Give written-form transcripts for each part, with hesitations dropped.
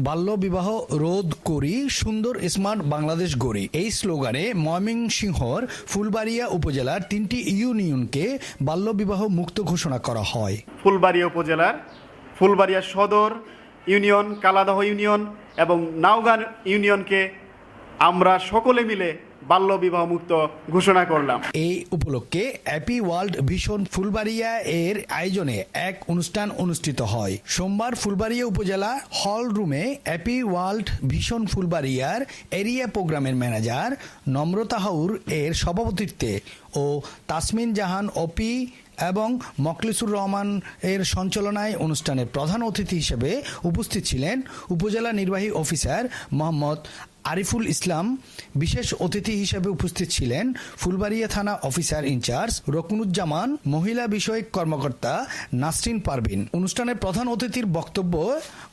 বাল্যবিবাহ রোধ করি, সুন্দর স্মার্ট বাংলাদেশ গড়ি, এই স্লোগানে ময়মনসিংহর ফুলবাড়িয়া উপজেলার 3টি ইউনিয়নকে বাল্যবিবাহ মুক্ত ঘোষণা করা হয়। ফুলবাড়িয়া উপজেলার ফুলবাড়িয়া সদর ইউনিয়ন, কালাদহ ইউনিয়ন এবং নাওগাঁ ইউনিয়নকে আমরা সকলে মিলে বাল্যবিবাহ মুক্ত ঘোষণা করলাম। এই উপলক্ষে হ্যাপি ওয়ার্ল্ড ভিশন ফুলবাড়িয়া এর আয়োজনে এক অনুষ্ঠান অনুষ্ঠিত হয়। সোমবার ফুলবাড়িয়া উপজেলা হল রুমে হ্যাপি ওয়ার্ল্ড ভিশন ফুলবাড়িয়ার এরিয়া প্রোগ্রামের ম্যানেজার নম্রতা হাউর এর সভাপতিত্বে ও তাসমিন জাহান ওপি এবং মখলিসুর রহমান এর সঞ্চালনায় অনুষ্ঠানের প্রধান অতিথি হিসেবে উপস্থিত ছিলেন উপজেলা নির্বাহী অফিসার মোহাম্মদ আরিফুল ইসলাম। বিশেষ অতিথি হিসেবে উপস্থিত ছিলেন ফুলবাড়িয়া থানা অফিসার ইনচার্জ রকুনুজ্জামান, মহিলা বিষয়ক কর্মকর্তা নাসরিন পারভিন। অনুষ্ঠানের প্রধান অতিথির বক্তব্য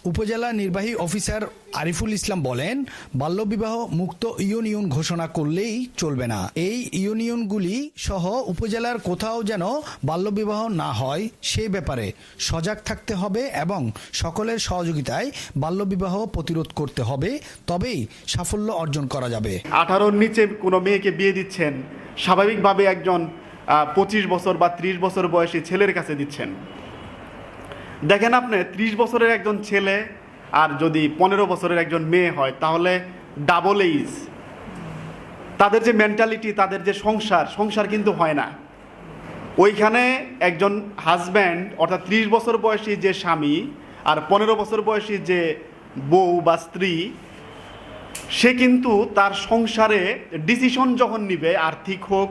উপজেলা নির্বাহী অফিসার আরিফুল ইসলাম বলেন, বাল্যবিবাহ মুক্ত ইউনিয়ন ঘোষণা করলেই চলবে না। এই ইউনিয়নগুলি সহ উপজেলার কোথাও যেন বাল্যবিবাহ না হয় সে ব্যাপারে সজাগ থাকতে হবে এবং সকলের সহযোগিতায় বাল্যবিবাহ প্রতিরোধ করতে হবে, তবেই সাফল্য অর্জন করা যাবে। 18-র নিচে কোনো মেয়েকে বিয়ে দিচ্ছেন, স্বাভাবিকভাবে একজন 25 বছর বা 30 বছর বয়সী ছেলের কাছে দিচ্ছেন। দেখেন আপনি 30 বছরের একজন ছেলে আর যদি 15 বছরের একজন মেয়ে হয় তাহলে ডাবল এইজ। তাদের যে মেন্টালিটি, তাদের যে সংসার কিন্তু হয় না। ওইখানে একজন হাজব্যান্ড অর্থাৎ 30 বছর বয়সী যে স্বামী আর 15 বছর বয়সী যে বউ বা স্ত্রী, সে কিন্তু তার সংসারে ডিসিশন যখন নিবে, আর্থিক হোক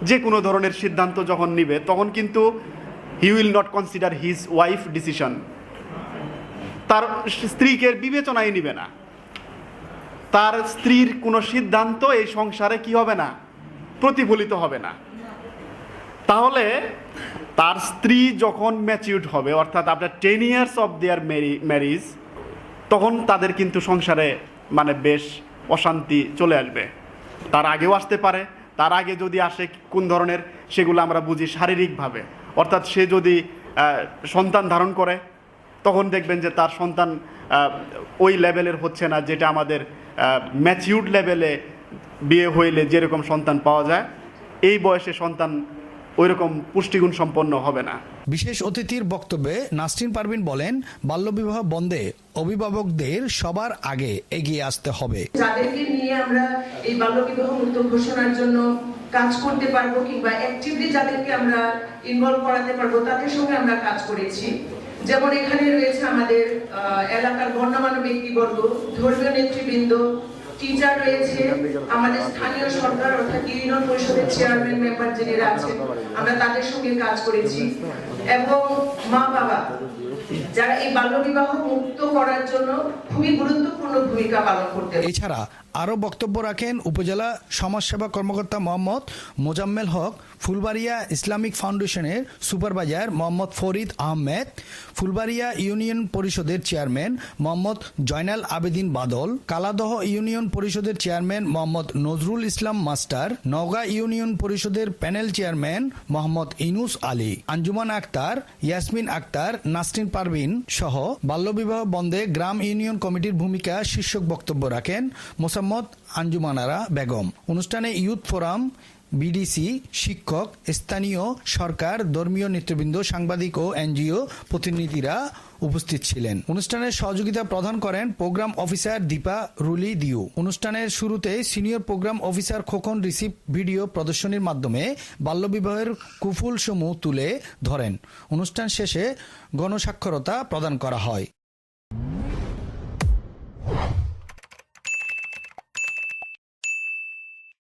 যে কোনো ধরনের সিদ্ধান্ত যখন নিবে, তখন কিন্তু he will not consider his wife decision. তার স্ত্রীকে বিবেচনায় নিবে না। তার স্ত্রীর কোনো সিদ্ধান্ত এই সংসারে কি হবে না, প্রতিফলিত হবে না। তাহলে তার স্ত্রী যখন ম্যাচিউরড হবে, অর্থাৎ after 10 years of their marriage, তখন তাদের কিন্তু সংসারে মানে বেশ অশান্তি চলে আসবে। তার আগেও আসতে পারে। তার আগে যদি আসে কোন ধরনের, সেগুলো আমরা বুঝি শারীরিকভাবে। অর্থাৎ সে যদি সন্তান ধারণ করে, তখন দেখবেন যে তার সন্তান ওই লেভেলের হচ্ছে না, যেটা আমাদের ম্যাচিউরড লেভেলে বিয়ে হইলে যেরকম সন্তান পাওয়া যায়, এই বয়সে সন্তান ওইরকম পুষ্টিগুণ সম্পন্ন হবে না। বিশেষ অতিথির বক্তব্যে নাসরিন পারভিন বলেন, বাল্যবিবাহ বন্ধে অভিভাবকদের সবার আগে এগিয়ে আসতে হবে। যাদেরকে নিয়ে আমরা এই বাল্যবিবাহ মুক্ত ঘোষণার জন্য কাজ করতে পারবো কিংবা অ্যাক্টিভলি যাদেরকে আমরা ইনভলভ করাতে পারবো, তাদের সঙ্গে আমরা কাজ করেছি। যেমন এখানে রয়েছে আমাদের এলাকার গণ্যমান্য ব্যক্তিবর্গ, ধর্মীয় নেতৃবৃন্দ, টিচার রয়েছে, আমাদের স্থানীয় সরকার অর্থাৎ ইউনিয়ন পরিষদের চেয়ারম্যান মেম্বার যিনিরা আছেন, আমরা তাদের সঙ্গে কাজ করেছি এবং মা বাবা যারা এই বাল্যবিবাহ মুক্ত করার জন্য খুবই গুরুত্বপূর্ণ ভূমিকা পালন করতে। এছাড়া আরও বক্তব্য রাখেন উপজেলা সমাজসেবা কর্মকর্তা মোহাম্মদ মোজাম্মেল হক, ফুলবাড়িয়া ইসলামিক ফাউন্ডেশনের সুপারভাইজার মোহাম্মদ ফরিদ আহমেদ, ফুলবাড়িয়া ইউনিয়ন পরিষদের চেয়ারম্যান মোহাম্মদ জয়নাল আবেদিন বাদল, কালাদহ ইউনিয়ন পরিষদের chairman Mohammad Nazrul Islam master, Naogaon union পরিষদের প্যানেল চেয়ারম্যান মোহাম্মদ ইনুস আলী, আঞ্জুমান আক্তার, ইয়াসমিন আক্তার, নাসরিন পারভিন সহ বাল্যবিবাহ বন্ধে গ্রাম ইউনিয়ন কমিটির ভূমিকা শীর্ষক বক্তব্য রাখেন মোসাম্মদ আঞ্জুমানারা বেগম। অনুষ্ঠানে ইউথ ফোরাম, বিডিসি, শিক্ষক, স্থানীয় সরকার, ধর্মীয় নেতৃবৃন্দ, সাংবাদিক ও এনজিও প্রতিনিধিরা উপস্থিত ছিলেন। অনুষ্ঠানের সহযোগিতা প্রদান করেন প্রোগ্রাম অফিসার দীপা রুলি দিউ। অনুষ্ঠানের শুরুতে সিনিয়র প্রোগ্রাম অফিসার খোকন রিসিভ ভিডিও প্রদর্শনীর মাধ্যমে বাল্যবিবাহের কুফল সমূহ তুলে ধরেন। অনুষ্ঠান শেষে গণস্বাক্ষরতা প্রদান করা হয়।